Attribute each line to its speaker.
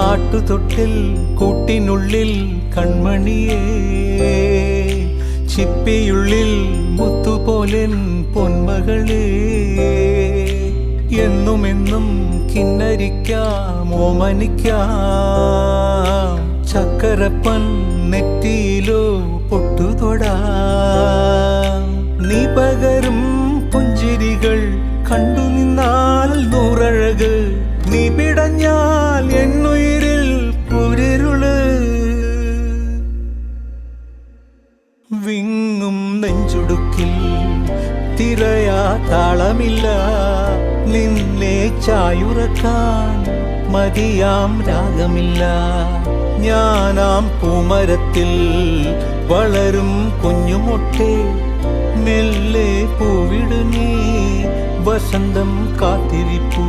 Speaker 1: ആട്ടുതൊട്ടിൽ കൂട്ടിനുള്ളിൽ കൺമണിയേ, ചിപ്പിയുള്ളിൽ മുത്തുപോലെൻ പൊന്മകളേ, എന്നുമെന്നും കിന്നരിക്കാം ഓമനിക്കാം, ചക്കരപ്പൻ നെറ്റിയിലോ പൊട്ടുതൊടാം. നീ പകരും പുഞ്ചിരികൾ കണ്ടു നിന്നാൽ നൂറഴക്, നീ പിടഞ്ഞാൽ എന്നുയിരിൽ കുരിരുള്. വിങ്ങും നെഞ്ചുടുക്കിൽ തിരയാ താളമില്ല, നിന്നെ ചായുറക്കാൻ മതിയാം രാഗമില്ല. ഞാനാം പൂമരത്തിൽ വളരും കുഞ്ഞുമൊട്ടെ, മെല്ലെ പൂവിടു നീ വസന്തം കാത്തിരിപ്പൂ.